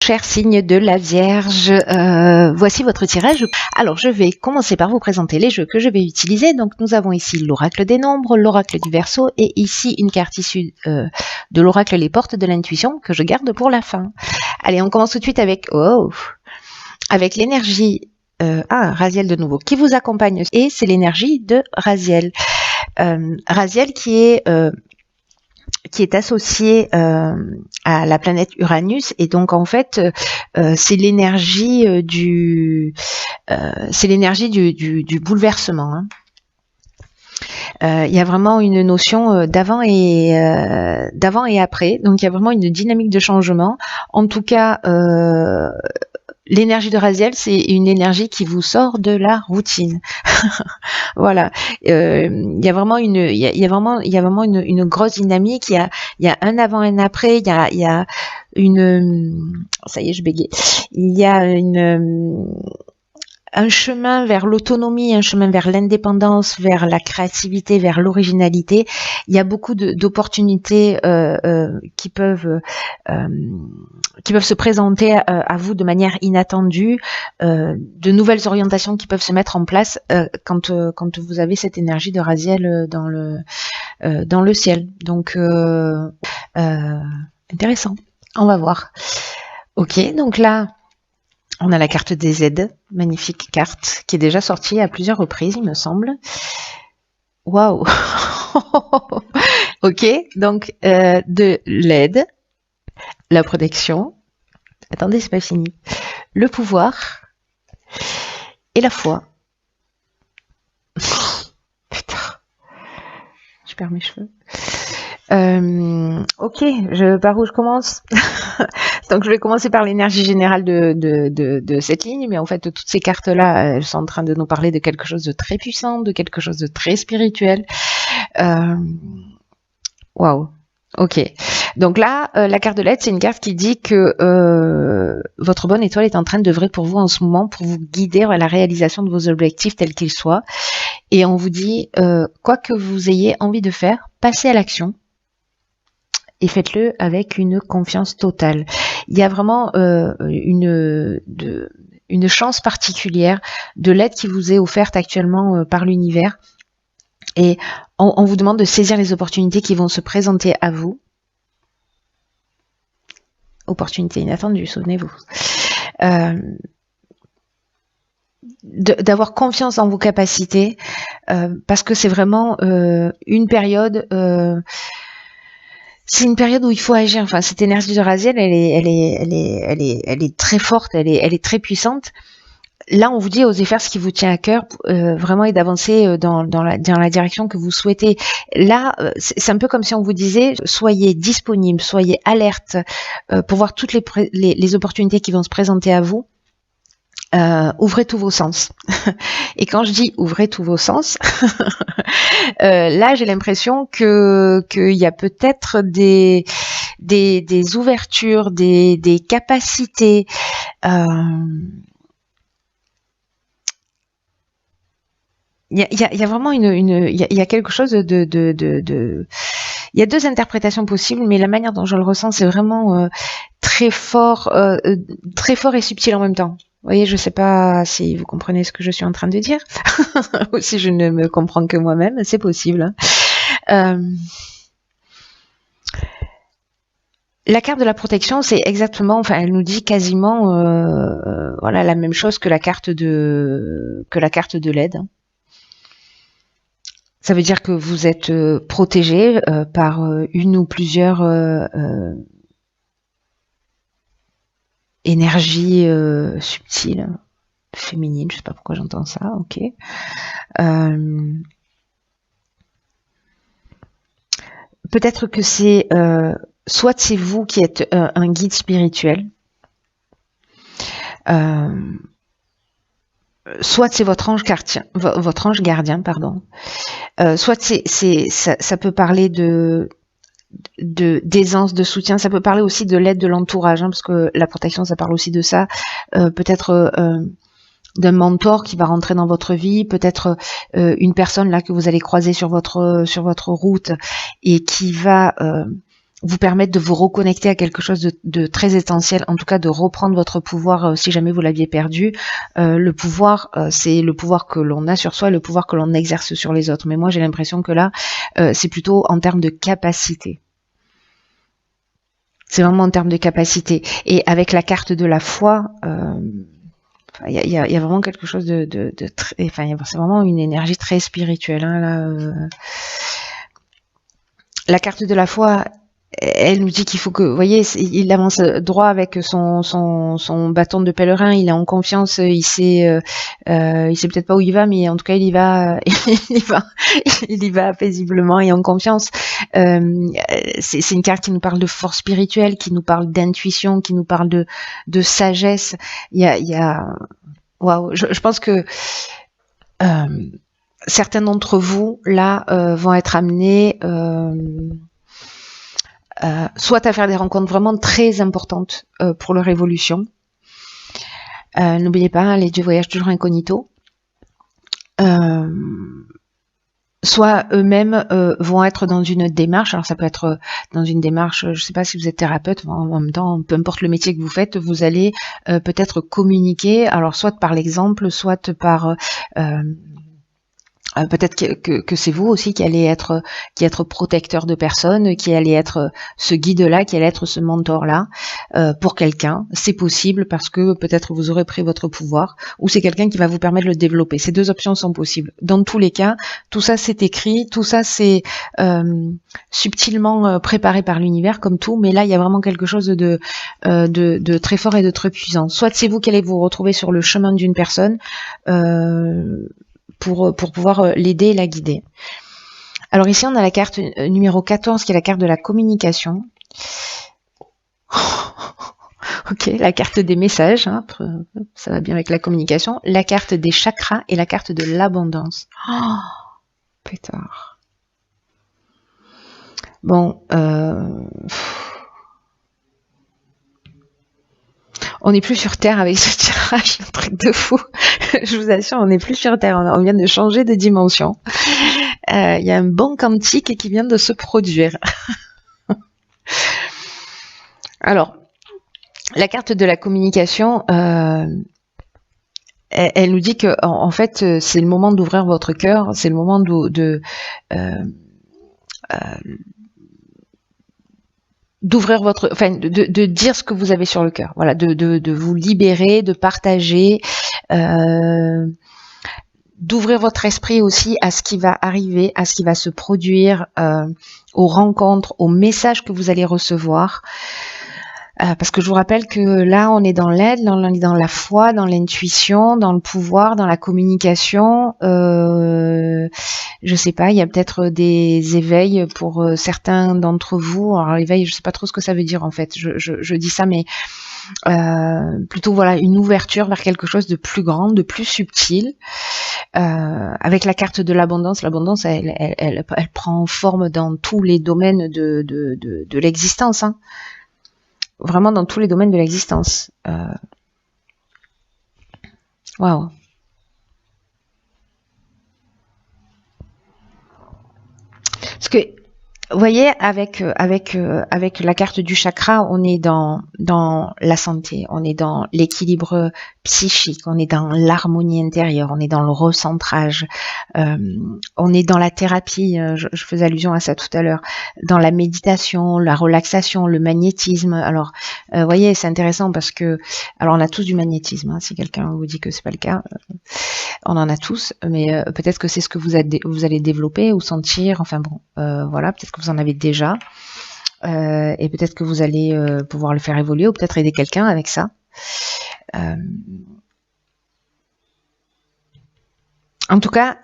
cher signe de la Vierge, voici votre tirage. Alors, je vais commencer par vous présenter les jeux que je vais utiliser. Donc, nous avons ici l'oracle des nombres, l'oracle du Verseau et ici une carte issue de l'oracle Les Portes de l'Intuition que je garde pour la fin. Allez, on commence tout de suite avec l'énergie Raziel de nouveau qui vous accompagne et c'est l'énergie de Raziel. Raziel qui est associé à la planète Uranus et donc en fait c'est l'énergie du bouleversement. Hein. Il y a vraiment une notion d'avant et après, donc il y a vraiment une dynamique de changement. En tout cas, l'énergie de Raziel, c'est une énergie qui vous sort de la routine. Voilà. Il y a vraiment une grosse dynamique. Il y a un avant et un après. Il y a une, ça y est, je bégaye. Il y a un chemin vers l'autonomie, un chemin vers l'indépendance, vers la créativité, vers l'originalité. Il y a beaucoup d'opportunités qui peuvent se présenter à vous de manière inattendue, de nouvelles orientations qui peuvent se mettre en place quand vous avez cette énergie de Raziel dans le ciel. Donc intéressant. On va voir. Ok, donc là. On a la carte des aides, magnifique carte, qui est déjà sortie à plusieurs reprises, il me semble. Waouh. Ok, donc de l'aide, la protection, attendez, c'est pas fini, le pouvoir et la foi. Putain, je perds mes cheveux. Ok, par où je commence? Donc je vais commencer par l'énergie générale de cette ligne, mais en fait toutes ces cartes-là, elles sont en train de nous parler de quelque chose de très puissant, de quelque chose de très spirituel. Waouh. Ok. Donc là, la carte de l'aide, c'est une carte qui dit que votre bonne étoile est en train d'œuvrer pour vous en ce moment, pour vous guider vers la réalisation de vos objectifs tels qu'ils soient. Et on vous dit, quoi que vous ayez envie de faire, passez à l'action. Et faites-le avec une confiance totale. Il y a vraiment une chance particulière de l'aide qui vous est offerte actuellement par l'univers. Et on vous demande de saisir les opportunités qui vont se présenter à vous. Opportunités inattendues, souvenez-vous. D'avoir confiance en vos capacités, parce que c'est vraiment une période... c'est une période où il faut agir. Enfin, cette énergie de Raziel, elle est très forte, elle est très puissante. Là, on vous dit osez faire ce qui vous tient à cœur, vraiment, et d'avancer dans la direction que vous souhaitez. Là, c'est un peu comme si on vous disait soyez disponible, soyez alerte pour voir toutes les opportunités qui vont se présenter à vous. Ouvrez tous vos sens. Et quand je dis ouvrez tous vos sens, là j'ai l'impression qu'il y a peut-être des ouvertures, des capacités. Il y a vraiment il y a quelque chose il y a deux interprétations possibles, mais la manière dont je le ressens, c'est vraiment très fort et subtil en même temps. Vous voyez, je ne sais pas si vous comprenez ce que je suis en train de dire, ou si je ne me comprends que moi-même, c'est possible. La carte de la protection, c'est exactement, enfin, elle nous dit quasiment, voilà, la même chose que la carte de l'aide. Ça veut dire que vous êtes protégé par une ou plusieurs énergie subtile, féminine, je sais pas pourquoi j'entends ça, ok. Peut-être que c'est soit c'est vous qui êtes un guide spirituel, soit c'est votre ange gardien, pardon. Soit ça peut parler d'aisance, de soutien, ça peut parler aussi de l'aide de l'entourage, hein, parce que la protection, ça parle aussi de ça. Peut-être d'un mentor qui va rentrer dans votre vie, peut-être une personne là que vous allez croiser sur votre route et qui va vous permettre de vous reconnecter à quelque chose de très essentiel, en tout cas de reprendre votre pouvoir si jamais vous l'aviez perdu. Le pouvoir, c'est le pouvoir que l'on a sur soi et le pouvoir que l'on exerce sur les autres. Mais moi, j'ai l'impression que là, c'est plutôt en termes de capacité. C'est vraiment en termes de capacité. Et avec la carte de la foi, il y a vraiment quelque chose de très... Enfin, c'est vraiment une énergie très spirituelle. Hein, là, la carte de la foi... Elle nous dit qu'il faut que, vous voyez, il avance droit avec son bâton de pèlerin. Il est en confiance. Il sait peut-être pas où il va, mais en tout cas il y va, il y va paisiblement et en confiance. C'est une carte qui nous parle de force spirituelle, qui nous parle d'intuition, qui nous parle de sagesse. Il y a, waouh. Je pense que certains d'entre vous là vont être amenés soit à faire des rencontres vraiment très importantes pour leur évolution. N'oubliez pas, hein, les dieux voyagent toujours incognito. Soit eux-mêmes vont être dans une démarche, alors ça peut être dans une démarche, je ne sais pas si vous êtes thérapeute, en même temps, peu importe le métier que vous faites, vous allez peut-être communiquer, alors soit par l'exemple, soit par... peut-être que c'est vous aussi qui allez être protecteur de personnes, qui allez être ce guide-là, qui allez être ce mentor-là pour quelqu'un. C'est possible parce que peut-être vous aurez pris votre pouvoir ou c'est quelqu'un qui va vous permettre de le développer. Ces deux options sont possibles. Dans tous les cas, tout ça c'est écrit, tout ça c'est subtilement préparé par l'univers comme tout, mais là il y a vraiment quelque chose de très fort et de très puissant. Soit c'est vous qui allez vous retrouver sur le chemin d'une personne, pour pouvoir l'aider et la guider. Alors ici, on a la carte numéro 14, qui est la carte de la communication. Ok, la carte des messages, hein, ça va bien avec la communication. La carte des chakras et la carte de l'abondance. Oh, pétard. Bon, on n'est plus sur Terre avec ce tirage, un truc de fou. Je vous assure, on n'est plus sur Terre, on vient de changer de dimension. Il y a un bon quantique qui vient de se produire. Alors, la carte de la communication, elle nous dit que en fait, c'est le moment d'ouvrir votre cœur, c'est le moment d'ouvrir votre, enfin, de dire ce que vous avez sur le cœur, voilà, de vous libérer, de partager, d'ouvrir votre esprit aussi à ce qui va arriver, à ce qui va se produire, aux rencontres, aux messages que vous allez recevoir. Parce que je vous rappelle que là, on est dans l'aide, on est dans la foi, dans l'intuition, dans le pouvoir, dans la communication. Je sais pas, il y a peut-être des éveils pour certains d'entre vous. Alors éveil, je sais pas trop ce que ça veut dire en fait. Je dis ça, mais plutôt voilà une ouverture vers quelque chose de plus grand, de plus subtil. Avec la carte de l'abondance, l'abondance, elle prend forme dans tous les domaines de l'existence. Hein. Vraiment dans tous les domaines de l'existence. Waouh. Parce que vous voyez, avec la carte du chakra, on est dans la santé, on est dans l'équilibre psychique, on est dans l'harmonie intérieure, on est dans le recentrage, on est dans la thérapie, je faisais allusion à ça tout à l'heure, dans la méditation, la relaxation, le magnétisme. Alors, vous voyez, c'est intéressant parce que, alors on a tous du magnétisme, hein, si quelqu'un vous dit que c'est pas le cas, on en a tous, mais peut-être que c'est ce que vous allez développer ou sentir, enfin bon, voilà, peut-être que vous en avez déjà, et peut-être que vous allez pouvoir le faire évoluer ou peut-être aider quelqu'un avec ça. En tout cas,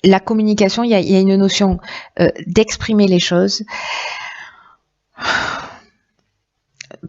la communication, il y a une notion d'exprimer les choses.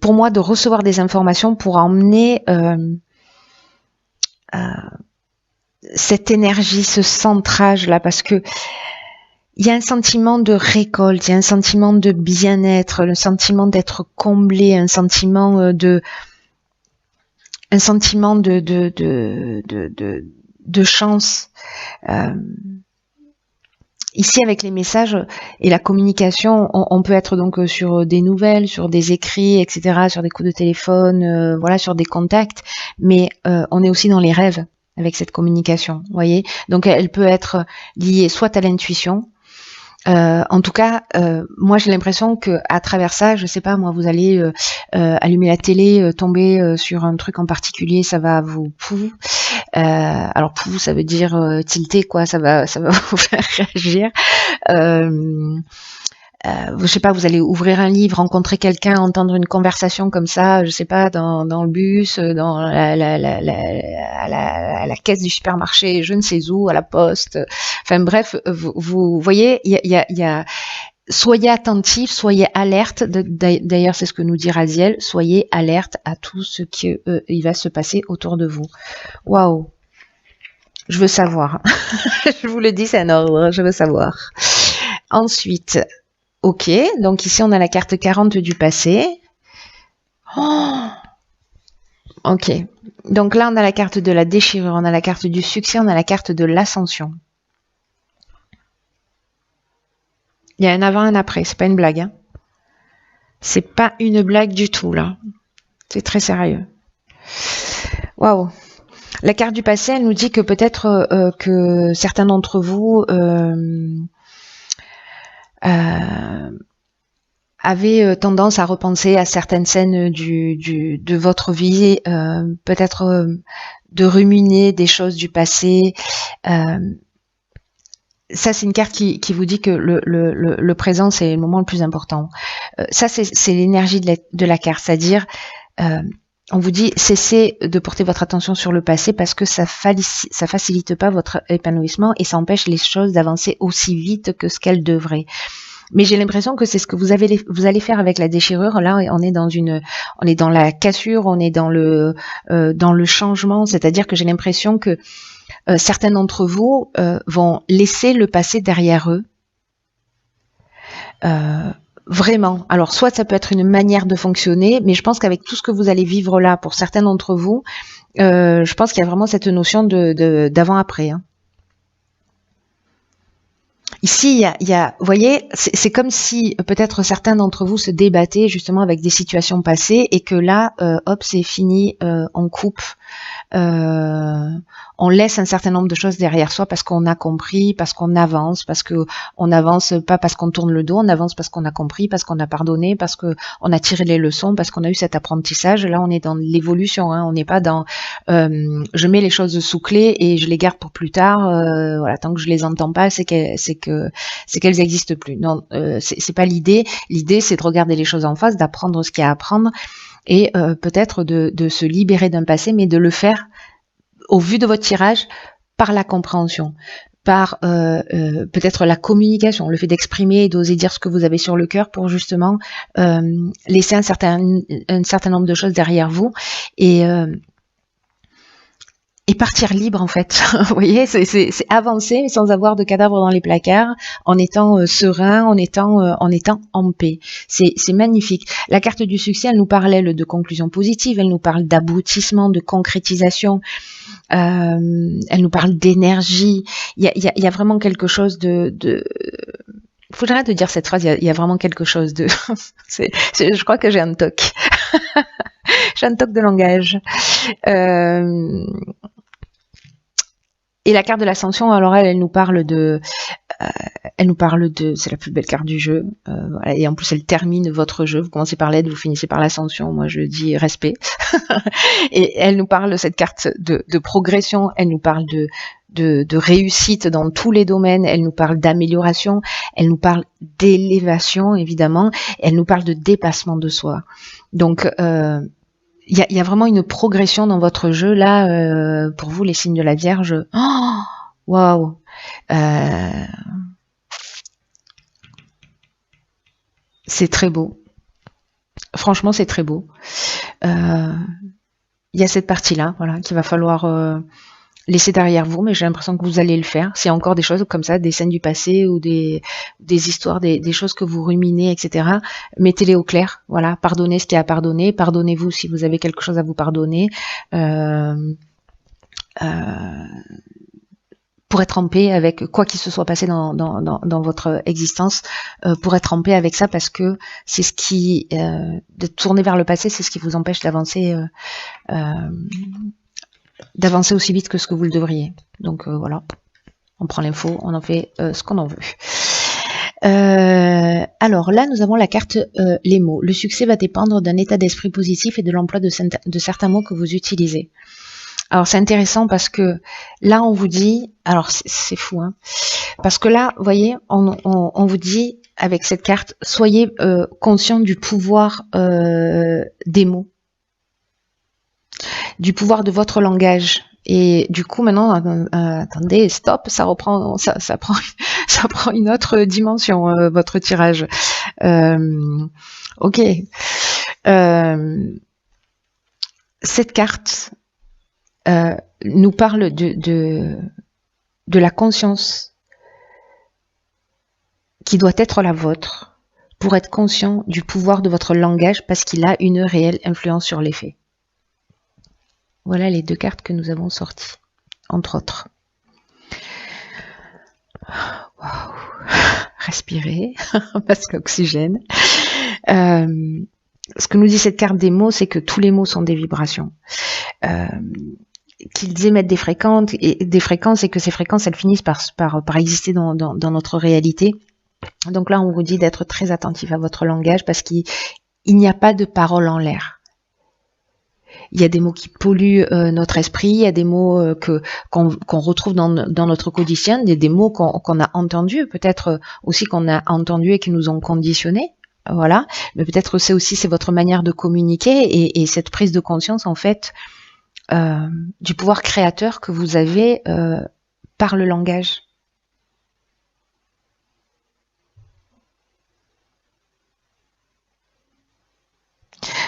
Pour moi, de recevoir des informations pour emmener cette énergie, ce centrage-là, parce que il y a un sentiment de récolte, il y a un sentiment de bien-être, le sentiment d'être comblé, un sentiment de chance. Ici, avec les messages et la communication, on peut être donc sur des nouvelles, sur des écrits, etc., sur des coups de téléphone, voilà, sur des contacts, mais on est aussi dans les rêves avec cette communication, vous voyez. Donc, elle peut être liée soit à l'intuition. En tout cas, moi j'ai l'impression que à travers ça, je sais pas, moi, vous allez allumer la télé, tomber sur un truc en particulier, ça va vous alors pouf, ça veut dire tilter quoi, ça va vous faire réagir. Je sais pas, vous allez ouvrir un livre, rencontrer quelqu'un, entendre une conversation comme ça, je sais pas, dans le bus, dans à la caisse du supermarché, je ne sais où, à la poste. Enfin bref, vous voyez, il y a soyez attentifs, soyez alerte. D'ailleurs, c'est ce que nous dit Raziel. Soyez alerte à tout ce qui il va se passer autour de vous. Waouh, je veux savoir. Je vous le dis, c'est un ordre. Je veux savoir. Ensuite. Ok, donc ici on a la carte 40 du passé. Oh, ok, donc là on a la carte de la déchirure, on a la carte du succès, on a la carte de l'ascension. Il y a un avant et un après, c'est pas une blague. Hein. C'est pas une blague du tout là. C'est très sérieux. Waouh. La carte du passé, elle nous dit que peut-être que certains d'entre vous avez tendance à repenser à certaines scènes de votre vie, peut-être de ruminer des choses du passé. Ça, c'est une carte qui vous dit que le présent, c'est le moment le plus important. Ça, c'est l'énergie de la carte, c'est-à-dire, on vous dit, cessez de porter votre attention sur le passé parce que ça facilite pas votre épanouissement et ça empêche les choses d'avancer aussi vite que ce qu'elles devraient. Mais j'ai l'impression que c'est ce que vous allez faire avec la déchirure. Là, on est dans la cassure, on est dans le changement. C'est-à-dire que j'ai l'impression que certains d'entre vous vont laisser le passé derrière eux. Vraiment. Alors, soit ça peut être une manière de fonctionner, mais je pense qu'avec tout ce que vous allez vivre là, pour certains d'entre vous, je pense qu'il y a vraiment cette notion d'avant-après. Hein. Ici, vous voyez, c'est comme si peut-être certains d'entre vous se débattaient justement avec des situations passées et que là, hop, c'est fini, on coupe, on laisse un certain nombre de choses derrière soi parce qu'on a compris, parce qu'on avance, parce que on avance pas parce qu'on tourne le dos, on avance parce qu'on a compris, parce qu'on a pardonné, parce que on a tiré les leçons, parce qu'on a eu cet apprentissage. Là, on est dans l'évolution, hein, on n'est pas dans je mets les choses sous clé et je les garde pour plus tard. Voilà, tant que je les entends pas, c'est qu'elles existent plus. Non, c'est pas l'idée. L'idée, c'est de regarder les choses en face, d'apprendre ce qu'il y a à apprendre et peut-être de se libérer d'un passé, mais de le faire au vu de votre tirage par la compréhension, par peut-être la communication, le fait d'exprimer et d'oser dire ce que vous avez sur le cœur pour justement laisser un certain nombre de choses derrière vous et partir libre en fait. Vous voyez, c'est avancer mais sans avoir de cadavres dans les placards, en étant serein, en étant en paix. C'est magnifique. La carte du succès, elle nous parle elle de conclusion positive, elle nous parle d'aboutissement, de concrétisation, elle nous parle d'énergie. Il y a vraiment quelque chose de faut que j'arrête de dire cette phrase. Il y a vraiment quelque chose de. Je crois que j'ai un toc. J'ai un toc de langage. Et la carte de l'ascension, alors elle nous parle de, c'est la plus belle carte du jeu, voilà, et en plus elle termine votre jeu. Vous commencez par l'aide, vous finissez par l'ascension. Moi je dis respect. Et elle nous parle, cette carte de progression. Elle nous parle de réussite dans tous les domaines. Elle nous parle d'amélioration. Elle nous parle d'élévation évidemment. Elle nous parle de dépassement de soi. Donc il y a vraiment une progression dans votre jeu là, pour vous les signes de la Vierge. Oh, waouh, c'est très beau. Franchement, c'est très beau. Il y a cette partie-là, voilà, qu'il va falloir laisser derrière vous, mais j'ai l'impression que vous allez le faire. C'est encore des choses comme ça, des scènes du passé ou des histoires, des choses que vous ruminez, etc. Mettez-les au clair, voilà. Pardonnez ce qu'il y a à pardonner. Pardonnez-vous si vous avez quelque chose à vous pardonner. pour être en paix avec quoi qu'il se soit passé dans votre existence, pour être en paix avec ça, parce que c'est ce qui, de tourner vers le passé, c'est ce qui vous empêche d'avancer aussi vite que ce que vous le devriez. Donc voilà, on prend l'info, on en fait ce qu'on en veut. Alors là, nous avons la carte les mots. Le succès va dépendre d'un état d'esprit positif et de l'emploi de certains mots que vous utilisez. Alors c'est intéressant parce que là on vous dit, alors c'est fou, hein, parce que là, vous voyez, on vous dit avec cette carte, soyez conscient du pouvoir des mots, du pouvoir de votre langage. Et du coup maintenant, attendez, stop, ça reprend, ça prend une autre dimension votre tirage. Ok, cette carte nous parle de la conscience qui doit être la vôtre pour être conscient du pouvoir de votre langage parce qu'il a une réelle influence sur les faits. Voilà les deux cartes que nous avons sorties, entre autres. Waouh. Respirez, parce qu'oxygène. Ce que nous dit cette carte des mots, c'est que tous les mots sont des vibrations. Qu'ils émettent des fréquences et que ces fréquences elles finissent par exister dans notre réalité. Donc là on vous dit d'être très attentif à votre langage parce qu'il n'y a pas de parole en l'air. Il y a des mots qui polluent notre esprit, il y a des mots qu'on retrouve dans notre quotidien, des mots qu'on a entendus, peut-être aussi qu'on a entendus et qui nous ont conditionnés. Voilà, mais peut-être c'est votre manière de communiquer et cette prise de conscience en fait du pouvoir créateur que vous avez par le langage.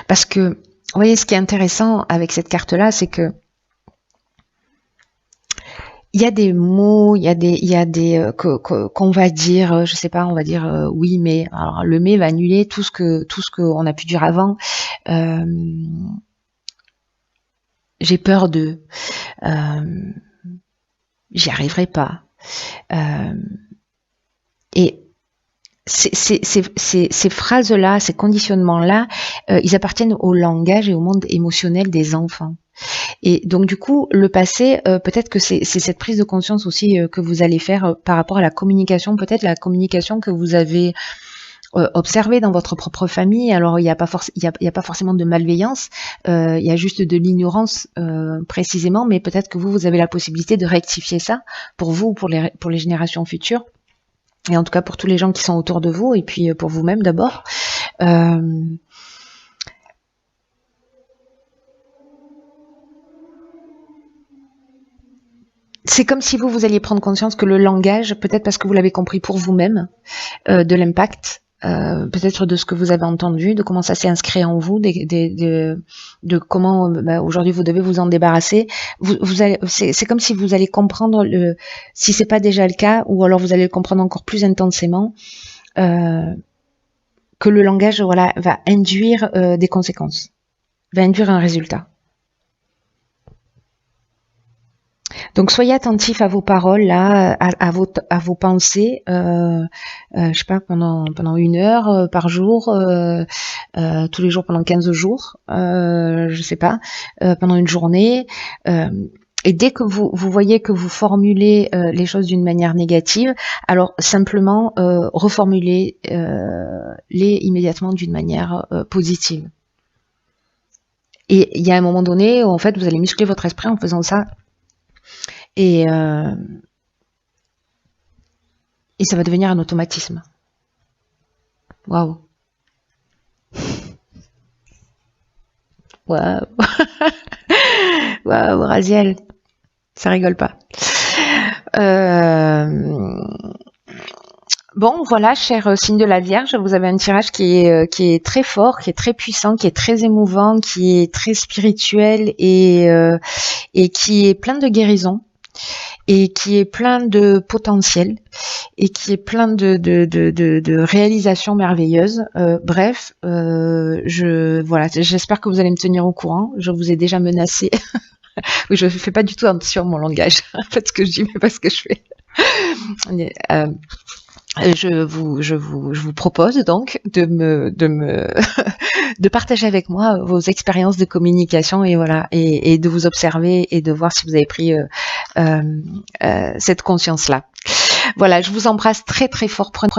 Parce que, vous voyez, ce qui est intéressant avec cette carte-là, c'est que il y a des mots, il y a des qu'on va dire, je sais pas, on va dire oui, mais alors le mais va annuler tout ce qu'on a pu dire avant. J'ai peur de, j'y arriverai pas. Et ces phrases-là, ces conditionnements-là, ils appartiennent au langage et au monde émotionnel des enfants. Et donc du coup, le passé, peut-être que c'est cette prise de conscience aussi que vous allez faire par rapport à la communication, peut-être la communication que vous avez observée dans votre propre famille. Alors il n'y a pas forcément de malveillance, il y a juste de l'ignorance précisément, mais peut-être que vous avez la possibilité de rectifier ça pour vous, pour les générations futures. Et en tout cas pour tous les gens qui sont autour de vous, et puis pour vous-même d'abord. C'est comme si vous alliez prendre conscience que le langage, peut-être parce que vous l'avez compris pour vous-même, de l'impact, peut-être de ce que vous avez entendu, de comment ça s'est inscrit en vous, de comment aujourd'hui vous devez vous en débarrasser. C'est comme si vous allez comprendre, si c'est pas déjà le cas, ou alors vous allez le comprendre encore plus intensément, que le langage va induire des conséquences, va induire un résultat. Donc soyez attentifs à vos paroles là, à vos pensées, je sais pas, pendant 1 heure par jour, tous les jours pendant 15 jours, je sais pas, pendant une journée. Et dès que vous voyez que vous formulez les choses d'une manière négative, alors simplement reformulez-les immédiatement d'une manière positive. Et il y a un moment donné où en fait vous allez muscler votre esprit en faisant ça. Et ça va devenir un automatisme. Waouh. Waouh. Waouh, Raziel. Ça rigole pas. Bon, voilà, cher signe de la Vierge, vous avez un tirage qui est très fort, qui est très puissant, qui est très émouvant, qui est très spirituel et qui est plein de guérison. Et qui est plein de potentiel et qui est plein de réalisations merveilleuses. Bref, j'espère que vous allez me tenir au courant. Je vous ai déjà menacé Oui, je fais pas du tout attention à mon langage. En fait, ce que je dis, mais pas ce que je fais. Je vous propose donc de partager avec moi vos expériences de communication et voilà, et de vous observer et de voir si vous avez pris cette conscience-là. Voilà, je vous embrasse très très fort. Prenez